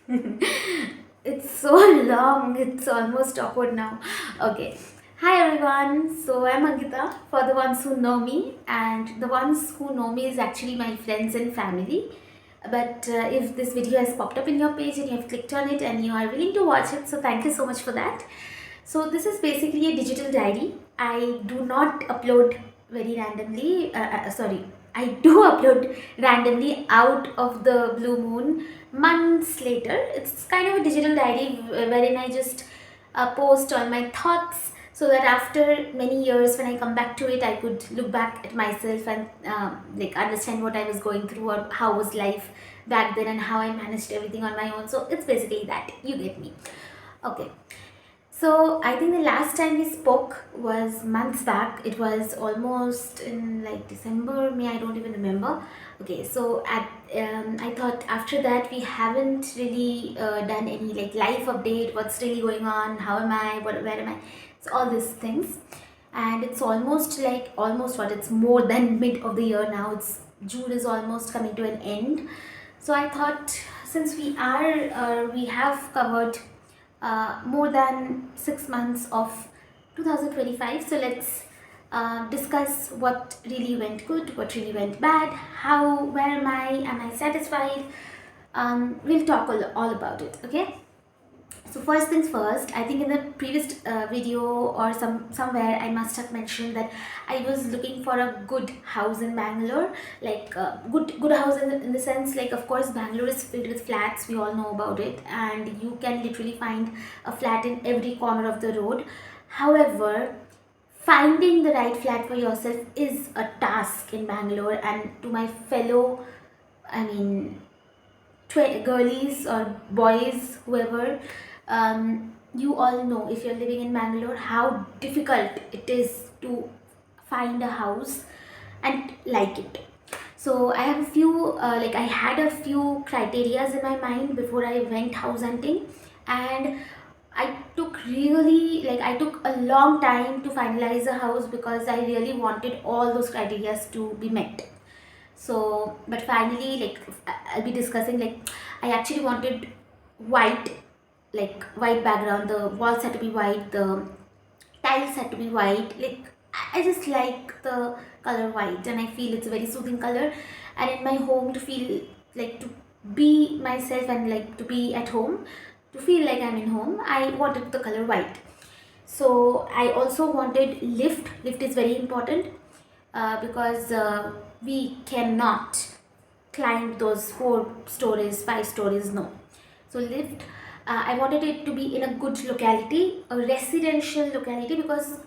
It's so long, it's almost awkward now. Okay. Hi everyone. So I'm Ankita for the ones who know me, and the ones who know me is actually my friends and family. But if this video has popped up in your page and you have clicked on it and you are willing to watch it, so thank you so much for that. So this is basically a digital diary. I do not upload very randomly. Sorry, I do upload randomly out of the blue moon months later. It's kind of a digital diary wherein I just post all my thoughts so that after many years when I come back to it I could look back at myself and like understand what I was going through or how was life back then and how I managed everything on my own. So it's basically that, you get me. Okay. So I think the last time we spoke was months back. It was almost in like December, May, I don't even remember. Okay, so I thought after that we haven't really done any like life update. What's really going on? How am I? Where am I? So all these things, and it's almost like almost what it's more than mid of the year now. It's June is almost coming to an end. So I thought since we have covered more than 6 months of 2025. So let's discuss what really went good, what really went bad, how, where am I satisfied? We'll talk all about it, okay? So first things first, I think in the previous video or somewhere I must have mentioned that I was looking for a good house in Bangalore, like good house in the sense like of course Bangalore is filled with flats, we all know about it, and you can literally find a flat in every corner of the road. However, finding the right flat for yourself is a task in Bangalore, and to my fellow, I mean girlies or boys, whoever, you all know if you're living in Bangalore how difficult it is to find a house and like it. So I have a few, like I had a few criterias in my mind before I went house hunting, and I took a long time to finalize a house because I really wanted all those criterias to be met. So but finally, like I'll be discussing, like I actually wanted white, like white background, the walls had to be white, the tiles had to be white, like I just like the color white and I feel it's a very soothing color, and in my home to feel like to be myself and like to be at home, to feel like I'm in home, I wanted the color white. So I also wanted lift is very important, because we cannot climb those 4 stories, 5 stories, no. So lift, I wanted it to be in a good locality, a residential locality, because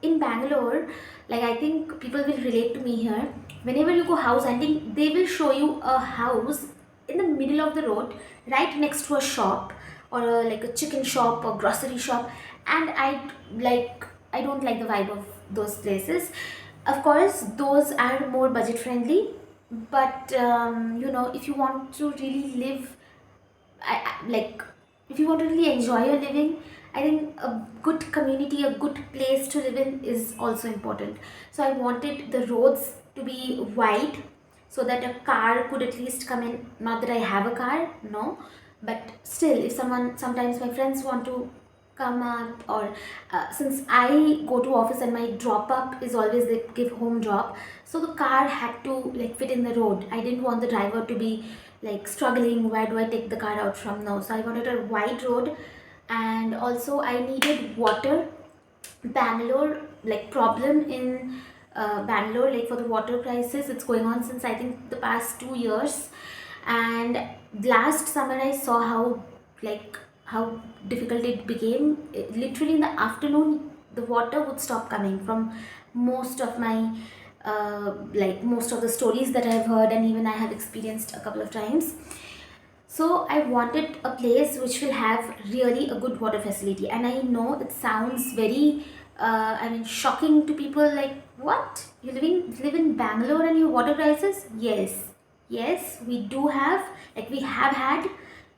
in Bangalore, like I think people will relate to me here. Whenever you go house hunting, they will show you a house in the middle of the road, right next to a shop or like a chicken shop or grocery shop, and like I don't like the vibe of those places. Of course, those are more budget friendly, but if you want to really live, like if you want to really enjoy your living, I think a good community, a good place to live in is also important. So I wanted the roads to be wide so that a car could at least come in. Not that I have a car, no, but still, if someone, sometimes my friends want to come up, or since I go to office and my drop up is always they give home drop, so the car had to like fit in the road. I didn't want the driver to be like struggling, where do I take the car out from now. So I wanted a wide road, and also I needed water. Bangalore, like problem in Bangalore, like for the water crisis, it's going on since I think the past 2 years. And last summer I saw how difficult it became. Literally in the afternoon, the water would stop coming from most of my like most of the stories that I've heard, and even I have experienced a couple of times. So I wanted a place which will have really a good water facility. And I know it sounds very, shocking to people. Like, what? You live in Bangalore and your water crisis? Yes, yes, we do have. Like, we have had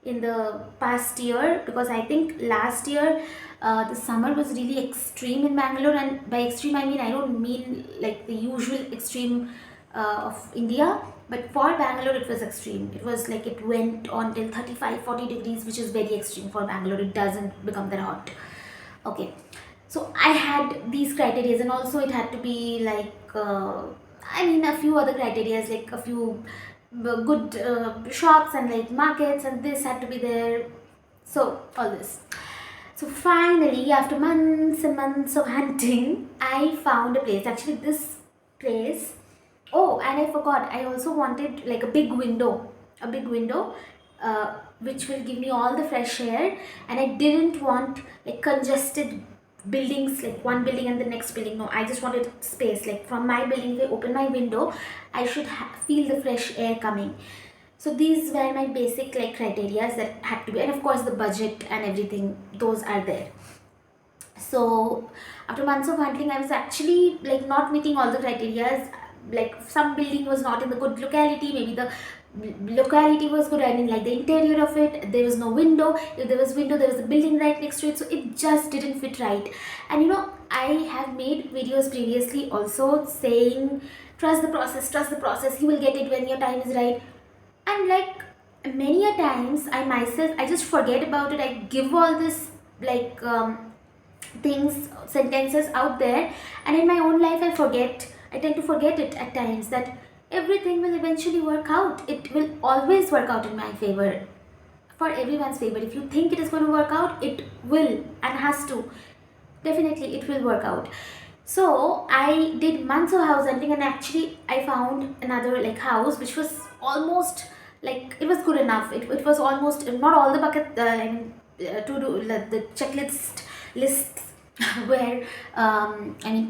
in the past year, because I think last year the summer was really extreme in Bangalore. And by extreme, I mean I don't mean like the usual extreme of India. But for Bangalore, it was extreme. It was like it went on till 35-40 degrees, which is very extreme for Bangalore. It doesn't become that hot. Okay, so I had these criteria, and also it had to be like, I mean, a few other criteria, like a few good shops and like markets, and this had to be there. So, all this. So finally, after months and months of hunting, I found a place. Actually, this place. Oh, and I forgot. I also wanted like a big window, which will give me all the fresh air. And I didn't want like congested buildings, like one building and the next building. No, I just wanted space. Like from my building, if I open my window, I should feel the fresh air coming. So these were my basic like criteria that had to be, and of course the budget and everything, those are there. So after months of hunting, I was actually like not meeting all the criteria. Like some building was not in the good locality, maybe the locality was good, I didn't like the interior of it, there was no window, if there was window there was a building right next to it, so it just didn't fit right. And I have made videos previously also saying trust the process, you will get it when your time is right. And like many a times I myself, I just forget about it, I give all this like things, sentences out there, and in my own life I tend to forget it at times, that everything will eventually work out. It will always work out in my favor, for everyone's favor. If you think it is going to work out, it will, and has to. Definitely it will work out. So I did months of house hunting, and actually I found another like house which was almost like, it was good enough. It was almost not all the bucket to do like, the checklist lists were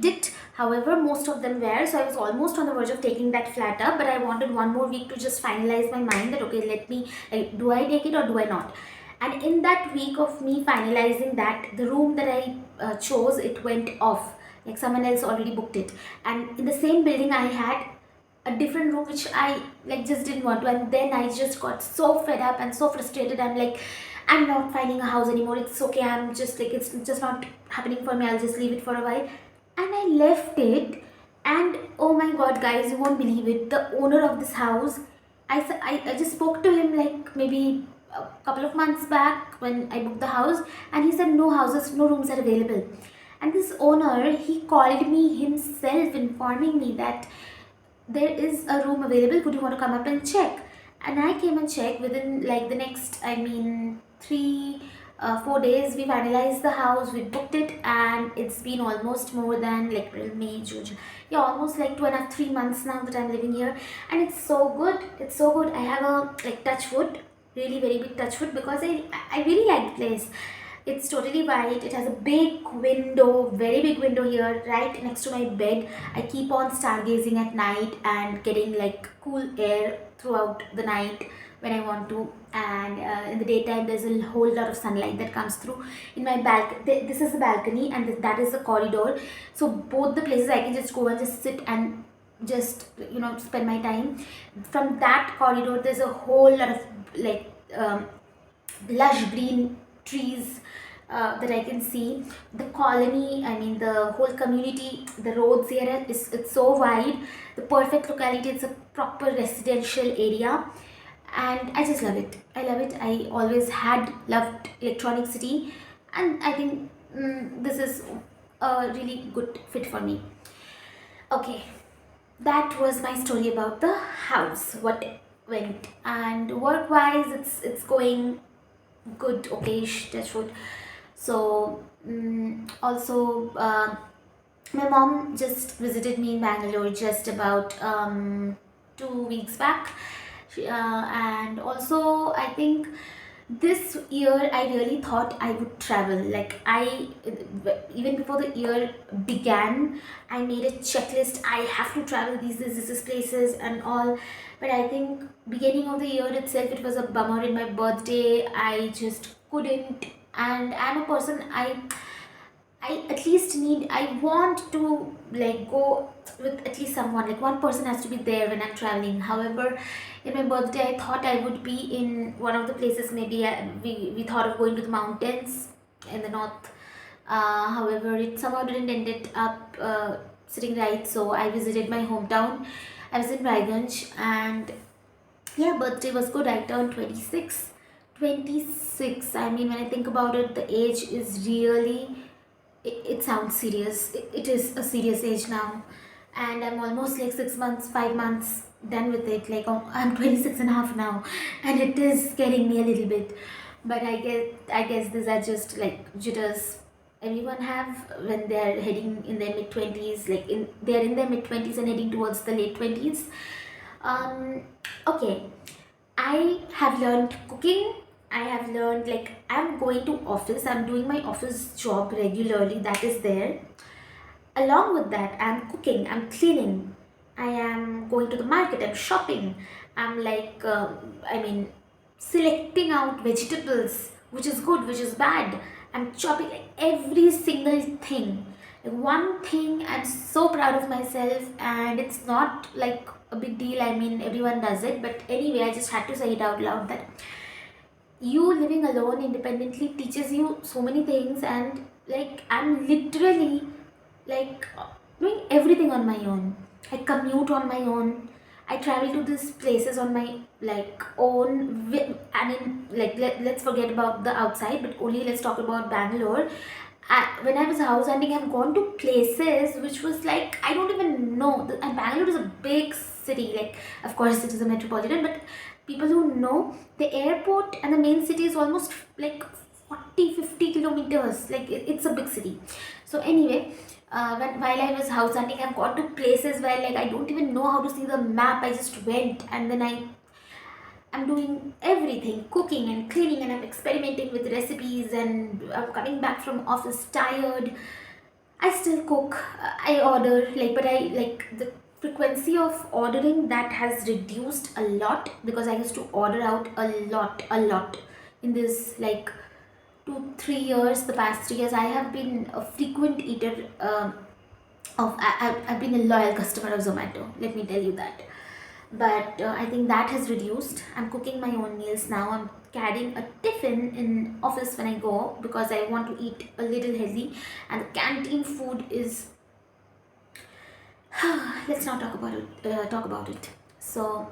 ticked. However, most of them were, so I was almost on the verge of taking that flat up, but I wanted one more week to just finalize my mind that okay, let me like, do I take it or do I not. And in that week of me finalizing that, the room that I chose, it went off, like someone else already booked it. And in the same building I had a different room which I like just didn't want to. And then I just got so fed up and so frustrated. I'm like, I'm not finding a house anymore, it's okay, I'm just like, it's just not happening for me, I'll just leave it for a while. And I left it. And oh my god, guys, you won't believe it, the owner of this house, I just spoke to him like maybe a couple of months back when I booked the house, and he said no houses, no rooms are available. And this owner, he called me himself informing me that there is a room available, would you want to come up and check? And I came and checked. Within like the next, 3 4 days, we finalized the house, we booked it, and it's been almost more than like May, June, yeah, almost like 2.5 3 months now that I'm living here. And it's so good, it's so good. I have a like touch wood, really very big touch wood, because I really like the place. It's totally white. It has a big window, very big window here, right next to my bed. I keep on stargazing at night and getting like cool air throughout the night when I want to. And in the daytime, there's a whole lot of sunlight that comes through. In my balcony, this is the balcony, and that is the corridor. So both the places I can just go and just sit and just spend my time. From that corridor, there's a whole lot of like lush green trees that I can see. The colony, the whole community, the roads here it's so wide. The perfect locality. It's a proper residential area, and I just love it. I love it. I always had loved Electronic City, and I think this is a really good fit for me. Okay, that was my story about the house. What went, and work-wise, it's going good, okay-ish, touch wood. So also, my mom just visited me in Bangalore just about 2 weeks back. And also, I think this year I really thought I would travel. Like even before the year began, I made a checklist. I have to travel these places and all. But I think beginning of the year itself, it was a bummer. In my birthday, I just couldn't. And I'm a person, I at least need, I want to like go with at least someone, like one person has to be there when I'm traveling. However, in my birthday, I thought I would be in one of the places. Maybe we thought of going to the mountains in the north. However, it somehow didn't end it up sitting right. So I visited my hometown. I was in Raiganj, and yeah, birthday was good. I turned 26. 26. I mean, when I think about it, the age is really, it sounds serious. It is a serious age now. And I'm almost like 6 months, 5 months done with it. Like, I'm 26 and a half now. And it is scaring me a little bit. But I guess these are just like jitters everyone have when they're heading in their mid 20s, like they're in their mid 20s and heading towards the late 20s. um okay, I have learned cooking. I have learned, like, I'm going to office, I'm doing my office job regularly, that is there. Along with that, I'm cooking, I'm cleaning, I am going to the market, I'm shopping, I'm like, I mean, selecting out vegetables, which is good, which is bad. I'm chopping, like, every single thing. Like, one thing, I'm so proud of myself, and it's not like a big deal. I mean, everyone does it, but anyway, I just had to say it out loud that you living alone independently teaches you so many things. And like, I'm literally like doing everything on my own. I commute on my own, I travel to these places on my like own I mean, like, let's forget about the outside, but only let's talk about Bangalore. When I was house hunting, I've gone to places which was like, I don't even know. And Bangalore is a big city. Like, of course, it is a metropolitan, but people who know, the airport and the main city is almost like 40-50 kilometers. Like, it's a big city. So anyway, while I was house hunting, I've got to places where, like, I don't even know how to see the map. I just went, and then I'm doing everything, cooking and cleaning, and I'm experimenting with recipes, and I'm coming back from office tired. I still cook, I order, like, but I like the frequency of ordering that has reduced a lot, because I used to order out a lot in this like 2-3 years. The past 3 years, I have been a frequent eater. I've been a loyal customer of Zomato. Let me tell you that. But I think that has reduced. I'm cooking my own meals now. I'm carrying a tiffin in office when I go, because I want to eat a little healthy, and the canteen food is let's not talk about it. Talk about it. So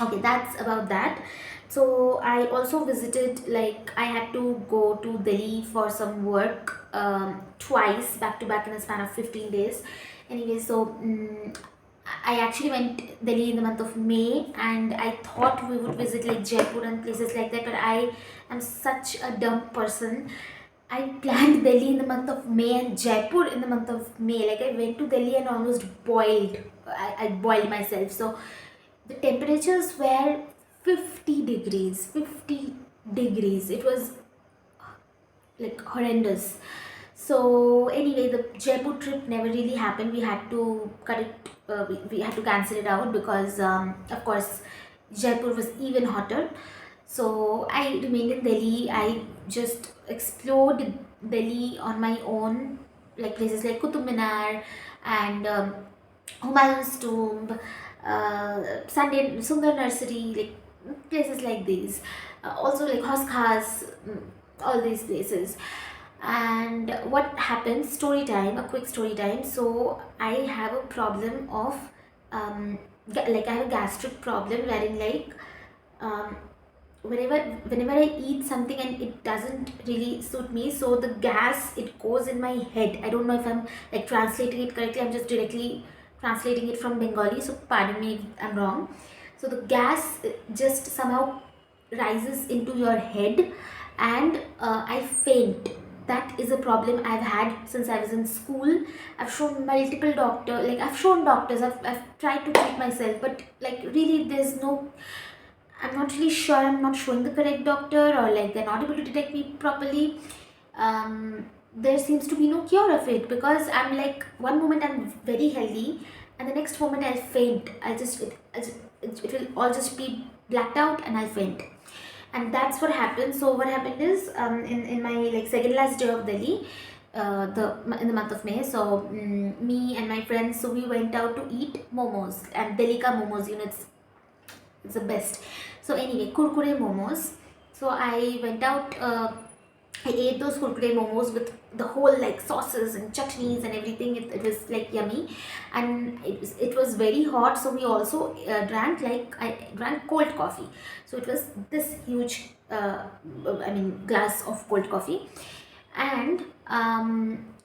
okay, that's about that. So I also visited, like, I had to go to Delhi for some work, twice back to back in a span of 15 days. Anyway, so I actually went Delhi in the month of May, and I thought we would visit like Jaipur and places like that, but I am such a dumb person. I planned Delhi in the month of May and Jaipur in the month of May. Like, I went to Delhi and almost boiled. I boiled myself. So the temperatures were 50 degrees. 50 degrees. It was like horrendous. So anyway, the Jaipur trip never really happened. We had to cut it. We had to cancel it out, because of course, Jaipur was even hotter. So I remained in Delhi. I just explored Delhi on my own, like places like Qutub Minar and Humayun's tomb, Sundar Nursery, like places like these. Also like Haus Khas, all these places. And what happened? Story time, a quick story time. So I have a problem of like, I have a gastric problem, wherein like, um, whenever I eat something and it doesn't really suit me, so the gas, it goes in my head. I don't know if I'm like translating it correctly. I'm just directly translating it from Bengali, so pardon me if I'm wrong. So the gas just somehow rises into your head, and I faint. That is a problem I've had since I was in school. I've shown multiple doctor, like I've shown doctors, I've tried to treat myself, but like really there's no, I'm not really sure, I'm not showing the correct doctor, or like they're not able to detect me properly. There seems to be no cure of it, because I'm like, one moment I'm very healthy, and the next moment I'll faint. It will all just be blacked out, and I'll faint. And that's what happened. So what happened is, in my like second last day of Delhi, the in the month of May. So me and my friends, so we went out to eat momos, and Delhi ka momos, it's the best. So anyway, kurkure momos. So I went out I ate those kurkure momos with the whole like sauces and chutneys and everything. It was like yummy, and it was very hot. So we also drank, like I drank cold coffee. So it was this huge, glass of cold coffee. And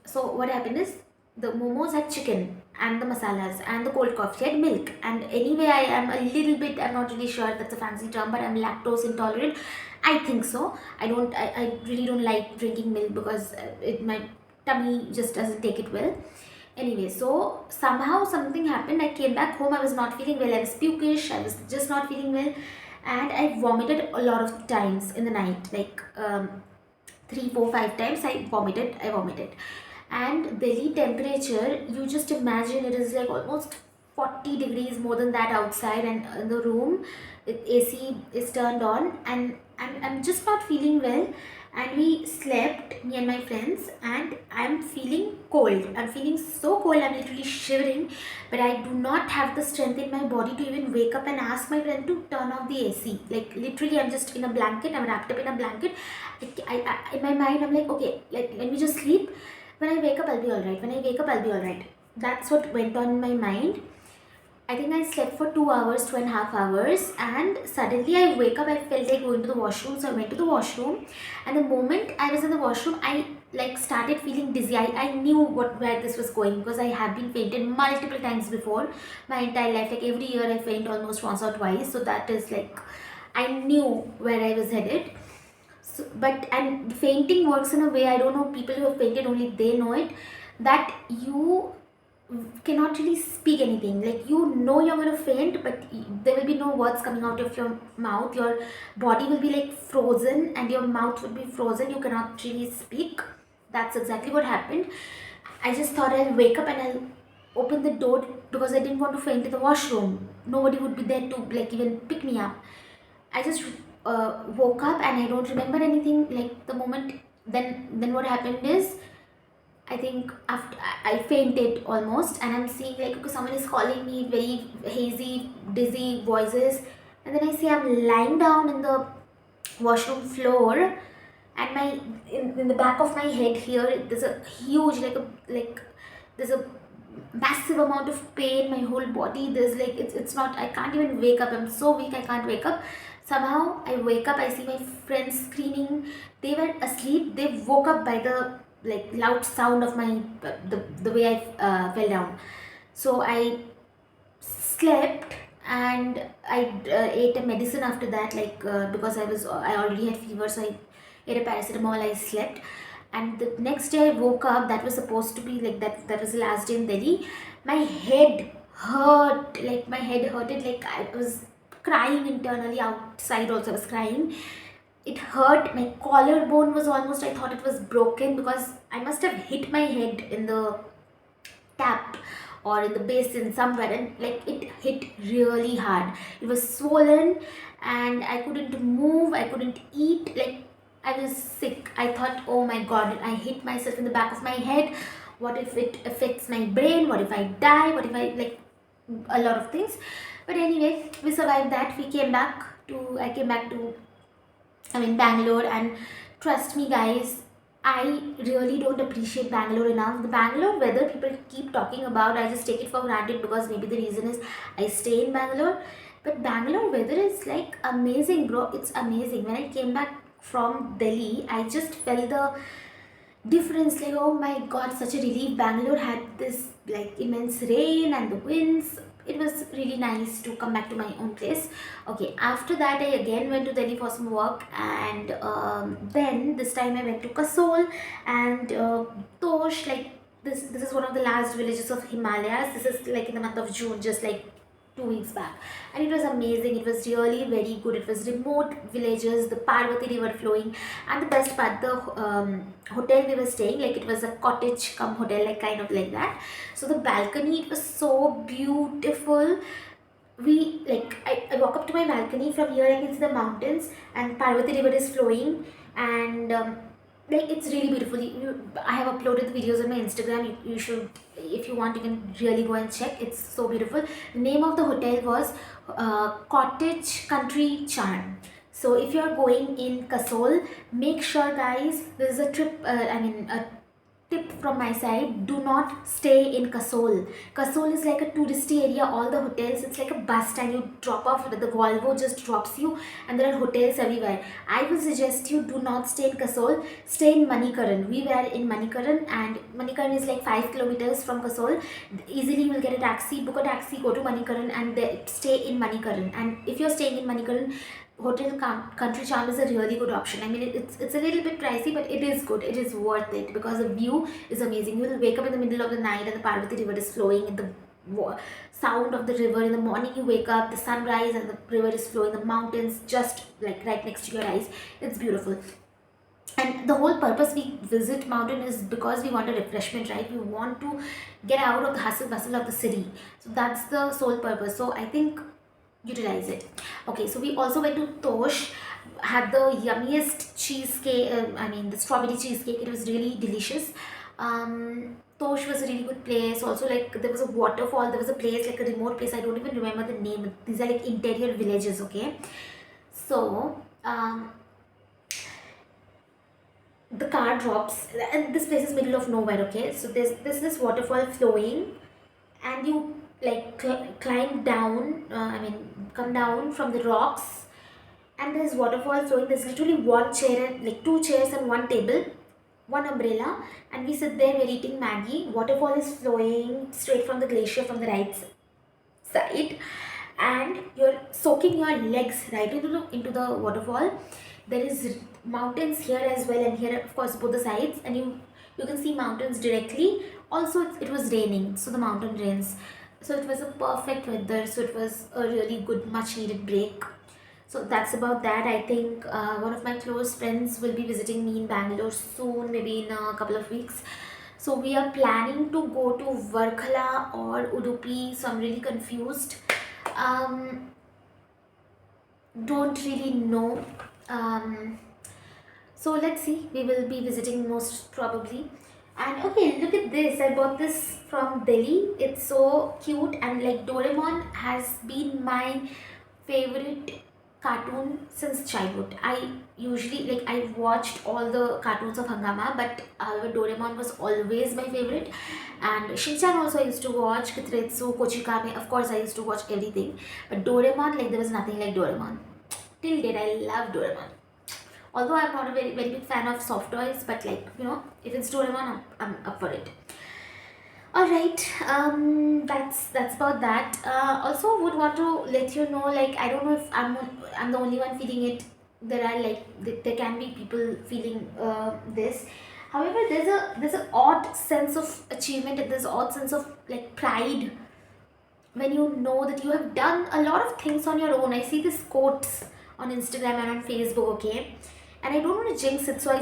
so what happened is, the momos had chicken and the masalas, and the cold coffee had milk. And anyway, I am a little bit, I'm not really sure that's a fancy term, but I'm lactose intolerant. I think so. I really don't like drinking milk because my tummy just doesn't take it well. Anyway, so somehow something happened. I came back home. I was not feeling well. I was pukish. I was just not feeling well, and I vomited a lot of times in the night, like 3, 4, 5 times. I vomited. And Delhi temperature, you just imagine, it is like almost 40 degrees more than that outside, and in the room AC is turned on, and I'm just not feeling well. And we slept, me and my friends, and I'm feeling cold. I'm feeling so cold, I'm literally shivering, but I do not have the strength in my body to even wake up and ask my friend to turn off the AC. Like literally, I'm just in a blanket, I'm wrapped up in a blanket. In my mind, I'm like, okay, let me just sleep. When I wake up, I'll be alright. When I wake up, I'll be alright. That's what went on in my mind. I think I slept for 2 hours, 2.5 hours, and suddenly I wake up. I felt like going to the washroom, so I went to the washroom. And the moment I was in the washroom, I like started feeling dizzy. I knew where this was going, because I have been fainted multiple times before my entire life. Like every year, I faint almost once or twice. So that is like, I knew where I was headed. So, but and fainting works in a way, I don't know, people who have fainted, only they know it, that you cannot really speak anything. Like you know you're going to faint, but there will be no words coming out of your mouth. Your body will be like frozen, and your mouth would be frozen. You cannot really speak. That's exactly what happened. I just thought I'll wake up and I'll open the door, because I didn't want to faint in the washroom. Nobody would be there to like even pick me up. I just woke up, and I don't remember anything. Like the moment, then what happened is, I think after I fainted almost, and I'm seeing like, okay, someone is calling me, very hazy, dizzy voices, and then I see I'm lying down in the washroom floor, and in the back of my head here, there's a huge, like there's a massive amount of pain. My whole body, there's like, it's not, I can't even wake up. I'm so weak, I can't wake up. Somehow I wake up, I see my friends screaming. They were asleep. They woke up by the like loud sound of my the way I fell down. So I slept, and I ate a medicine after that, like because I already had fever, so I ate a paracetamol. I slept, and the next day I woke up. That was supposed to be like that was the last day in Delhi. My head hurt, like my head hurted, like I was crying internally. Outside also I was crying. It hurt. My collarbone was almost, I thought it was broken, because I must have hit my head in the tap or in the basin somewhere, and like it hit really hard. It was swollen, and I couldn't move, I couldn't eat. Like I was sick. I thought, oh my god, I hit myself in the back of my head. What if it affects my brain? What if I die? What if I, like, a lot of things. But anyway, we survived that. I came back to, Bangalore, and trust me, guys, I really don't appreciate Bangalore enough. The Bangalore weather people keep talking about, I just take it for granted, because maybe the reason is I stay in Bangalore. But Bangalore weather is like amazing, bro. It's amazing. When I came back from Delhi, I just felt the difference. Like, oh my god, such a relief. Bangalore had this like immense rain and the winds. It was really nice to come back to my own place. Okay, after that I again went to Delhi for some work, and then this time I went to Kasol and Tosh. Like this is one of the last villages of Himalayas. This is like in the month of June, just like 2 weeks back, and it was amazing. It was really very good. It was remote villages, the Parvati river flowing, and the best part, the hotel we were staying, like it was a cottage come hotel, like kind of like that. So the balcony, it was so beautiful. I walk up to my balcony. From here I can see the mountains, and Parvati river is flowing, and like it's really beautiful. I have uploaded the videos on my Instagram. You should, if you want, you can really go and check. It's so beautiful. The name of the hotel was Cottage Country Charm. So if you're going in Kasol, make sure guys, this is a trip, a tip from my side, do not stay in Kasol. Kasol is like a touristy area, all the hotels, it's like a bus stand, you drop off, the Volvo just drops you and there are hotels everywhere. I will suggest you do not stay in Kasol, stay in Manikaran. We were in Manikaran and Manikaran is like 5 kilometers from Kasol. Easily you will get a taxi, book a taxi, go to Manikaran and stay in Manikaran. And if you're staying in Manikaran, Country Charm is a really good option. I mean, it's a little bit pricey, but it is good. It is worth it because the view is amazing. You will wake up in the middle of the night and the Parvati River is flowing, and the sound of the river in the morning. You wake up, the sunrise, and the river is flowing. The mountains just like right next to your eyes. It's beautiful. And the whole purpose we visit mountain is because we want a refreshment, right? We want to get out of the hustle bustle of the city. So that's the sole purpose. So I think utilize it. Okay, so we also went to Tosh, had the yummiest cheesecake. The strawberry cheesecake. It was really delicious. Tosh was a really good place. Also, like there was a waterfall. There was a place like a remote place. I don't even remember the name. These are like interior villages. Okay, so the car drops, and this place is middle of nowhere. Okay, so there's this waterfall flowing, and you like climb down. Come down from the rocks, and there's waterfall flowing. There's literally one chair, like two chairs and one table, one umbrella, and we sit there. We're eating Maggie. Waterfall is flowing straight from the glacier from the right side, and you're soaking your legs right into the waterfall. There is mountains here as well, and here of course both the sides, and you can see mountains directly. Also, it was raining, so the mountain rains. So it was a perfect weather. So it was a really good, much needed break. So that's about that. I think one of my close friends will be visiting me in Bangalore soon, maybe in a couple of weeks. So we are planning to go to Varkala or Udupi. So I'm really confused. Um, don't really know. So let's see. We will be visiting most probably. And okay, look at this. I bought this from Delhi. It's so cute, and like Doraemon has been my favorite cartoon since childhood. I usually like I watched all the cartoons of Hangama, but Doraemon was always my favorite. And Shinchan also I used to watch, Kitretsu, Kochikame. Of course, I used to watch everything. But Doraemon, like there was nothing like Doraemon. Till date, I love Doraemon. Although I'm not a very big fan of soft toys, but like if it's Doraemon, I'm up for it. All right, that's about that. Also, would want to let you know, like I don't know if I'm the only one feeling it. There are like there can be people feeling this. However, there's an odd sense of achievement and there's an odd sense of like pride when you know that you have done a lot of things on your own. I see these quotes on Instagram and on Facebook, okay? And I don't want to jinx it, so I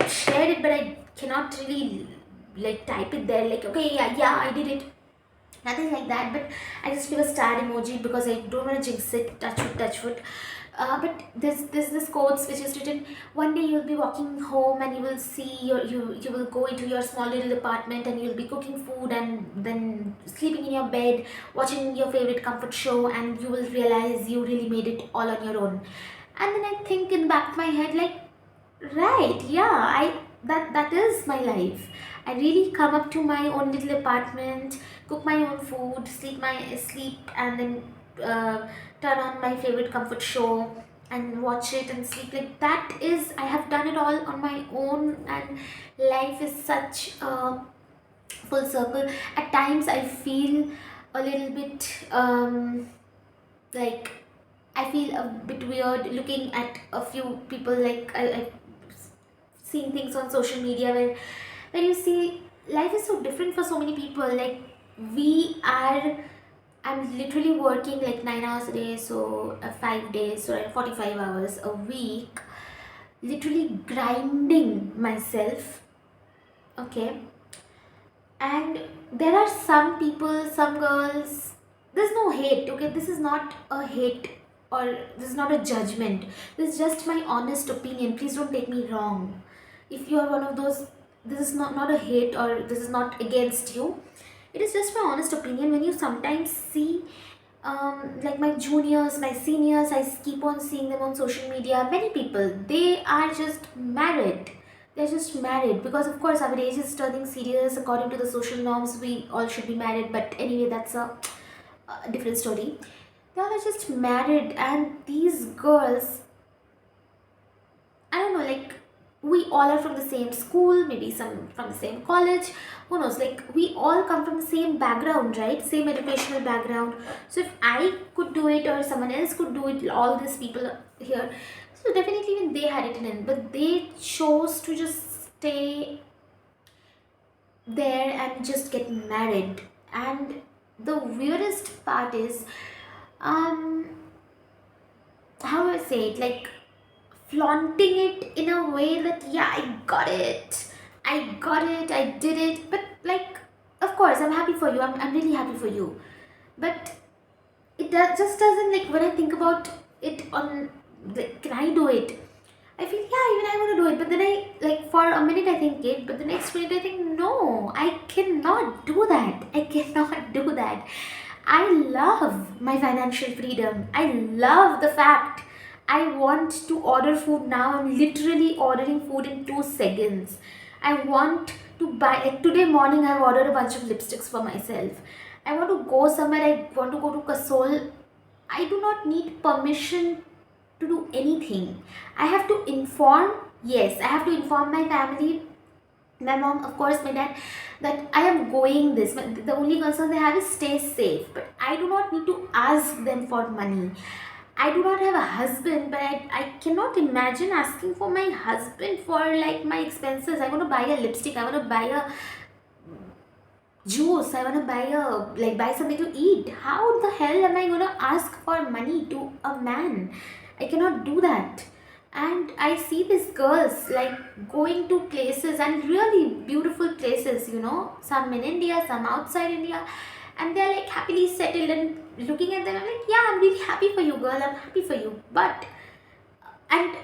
shared it, but I cannot really like type it there, like, okay, yeah, I did it. Nothing like that, but I just give a star emoji because I don't want to jinx it, touch wood. But there's this quotes which is written: one day you'll be walking home and you will see you will go into your small little apartment and you'll be cooking food and then sleeping in your bed, watching your favorite comfort show, and you will realize you really made it all on your own. And then I think in the back of my head, like, right, yeah, that is my life. I really come up to my own little apartment, cook my own food, sleep, and then turn on my favorite comfort show and watch it and sleep. Like that is, I have done it all on my own, and life is such a full circle. At times, I feel a little bit like I feel a bit weird looking at a few people. Like I seeing things on social media where you see life is so different for so many people. Like we are, I'm literally working like 9 hours a day, so 5 days, so 45 hours a week, literally grinding myself. Okay, and there are some people, some girls. There's no hate. Okay, this is not a hate or this is not a judgment. This is just my honest opinion. Please don't take me wrong. If you are one of those, this is not a hate or this is not against you. It is just my honest opinion. When you sometimes see like my juniors, my seniors, I keep on seeing them on social media. Many people, they are just married. They're just married because, of course, our age is turning serious. According to the social norms, we all should be married. But anyway, that's a different story. They all are just married, and these girls, I don't know, like we all are from the same school, maybe some from the same college. Who knows? Like we all come from the same background, right? Same educational background. So if I could do it or someone else could do it, all these people here, so definitely even they had it in. But they chose to just stay there and just get married. And the weirdest part is, um, how do I say it? Like flaunting it in a way that, yeah, I did it. But like, of course, I'm happy for you. I'm really happy for you. But just doesn't, like, when I think about it on, like, can I do it? I feel, yeah, even I want to do it. But then I, like, for a minute I think it, but the next minute I think, no, I cannot do that. I cannot do that. I love my financial freedom. I love the fact I want to order food now. I'm literally ordering food in 2 seconds. I want to buy, like today morning, I've ordered a bunch of lipsticks for myself. I want to go somewhere, I want to go to Kasol. I do not need permission to do anything. I have to inform, yes, I have to inform my family, my mom, of course, my dad, that I am going this. But the only concern they have is stay safe. But I do not need to ask them for money. I do not have a husband, but I cannot imagine asking for my husband for like my expenses. I want to buy a lipstick, I want to buy a juice, I want to buy something to eat. How the hell am I going to ask for money to a man? I cannot do that. And I see these girls like going to places, and really beautiful places, some in India, some outside India, and they're like happily settled, and looking at them, I'm like, yeah, I'm really happy for you, girl, I'm happy for you. But and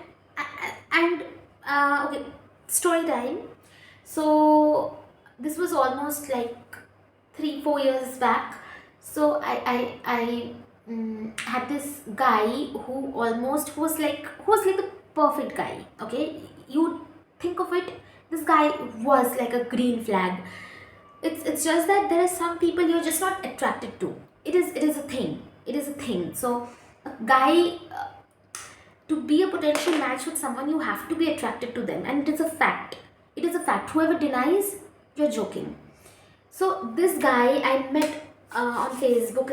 and okay, story time. So this was almost like 3 4 years back. So I had this guy who was like the perfect guy. Okay, you think of it, this guy was like a green flag. It's just that there are some people you're just not attracted to. It is a thing. It is a thing. So a guy, to be a potential match with someone, you have to be attracted to them, and it is a fact. It is a fact. Whoever denies, you're joking. So this guy I met on Facebook.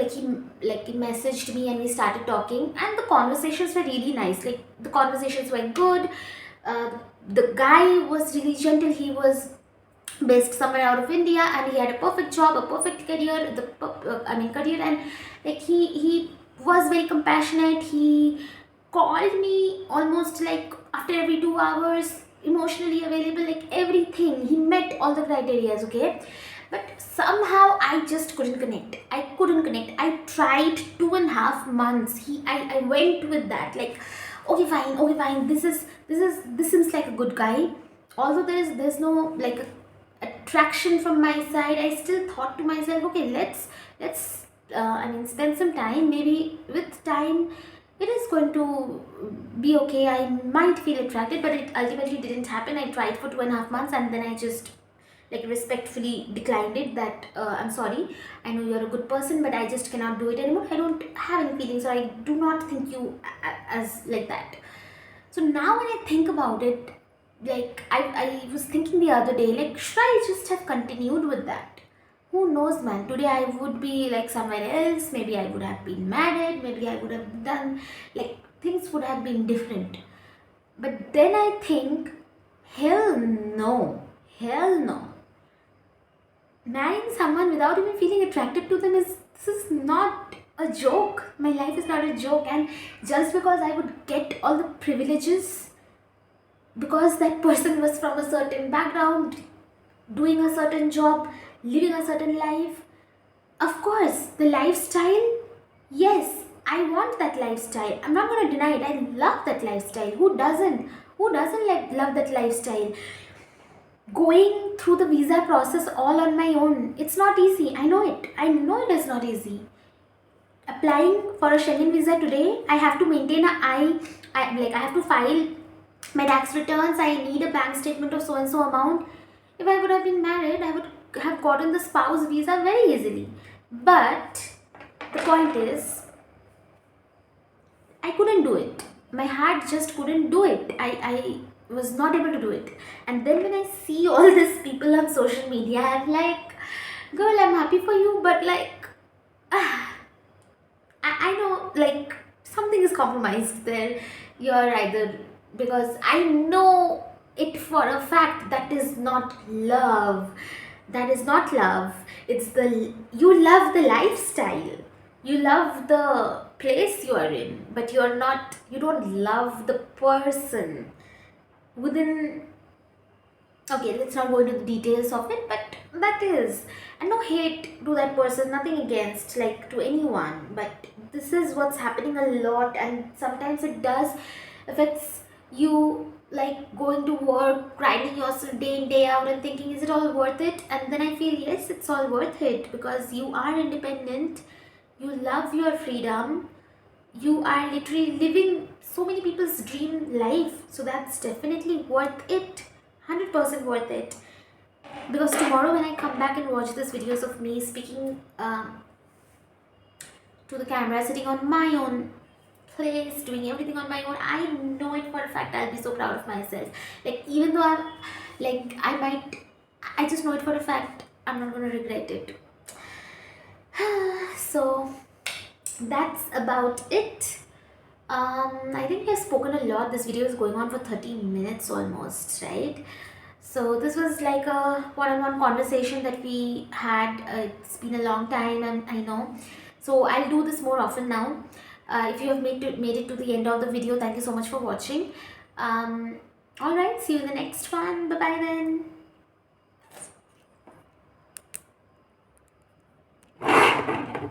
Like he messaged me and we started talking, and the conversations were really nice. Like the conversations were good. Uh, the guy was really gentle. He was based somewhere out of India, and he had a perfect job, a perfect career. Career, and like he was very compassionate. He called me almost like after every 2 hours, emotionally available, like everything. He met all the criterias, okay? But somehow I just couldn't connect. I couldn't connect. I tried 2.5 months. I went with that. Like, okay, fine. This seems like a good guy. Although there's no like attraction from my side, I still thought to myself, okay, let's spend some time. Maybe with time it is going to be okay. I might feel attracted, but it ultimately didn't happen. I tried for 2.5 months, and then I just like respectfully declined it, that I'm sorry, I know you're a good person, but I just cannot do it anymore. I don't have any feelings, or I do not think you as like that. So now when I think about it, like I was thinking the other day, like, should I just have continued with that? Who knows, man? Today I would be like somewhere else. Maybe I would have been married. Maybe I would have done, like, things would have been different. But then I think, hell no. Hell no. Marrying someone without even feeling attracted to them this is not a joke. My life is not a joke. And just because I would get all the privileges because that person was from a certain background, doing a certain job, living a certain life, of course, the lifestyle, yes, I want that lifestyle. I'm not going to deny it. I love that lifestyle. Who doesn't? Who doesn't like love that lifestyle? Going through the visa process all on my own, it's not easy. I know it. I know it is not easy. applying for a Schengen visa today, I have to maintain I have to file my tax returns. I need a bank statement of so and so amount. If I would have been married, I would have gotten the spouse visa very easily. But the point is, I couldn't do it. My heart just couldn't do it. I was not able to do it. And then when I see all these people on social media, I'm like, girl, I'm happy for you, but like, I know like something is compromised there. You're either, because I know it for a fact that is not love. That is not love. It's the, you love the lifestyle. You love the place you are in, but you don't love the person within. Okay, let's not go into the details of it, but that is, and no hate to that person, nothing against like to anyone, but this is what's happening a lot, and sometimes it does affects you, like going to work, grinding yourself day in day out and thinking, is it all worth it? And then I feel yes, it's all worth it, because you are independent, you love your freedom, you are literally living so many people's dream life, so that's definitely worth it, 100% worth it. Because tomorrow when I come back and watch these videos of me speaking to the camera, sitting on my own place, doing everything on my own, I know it for a fact I'll be so proud of myself. Like even though I'm like I might, I just know it for a fact I'm not gonna regret it. So that's about it. I think I've spoken a lot. This video is going on for 30 minutes almost, right? So this was like a one-on-one conversation that we had. It's been a long time, and I know. So I'll do this more often now. If you have made it to the end of the video, thank you so much for watching. All right, see you in the next one. Bye bye then.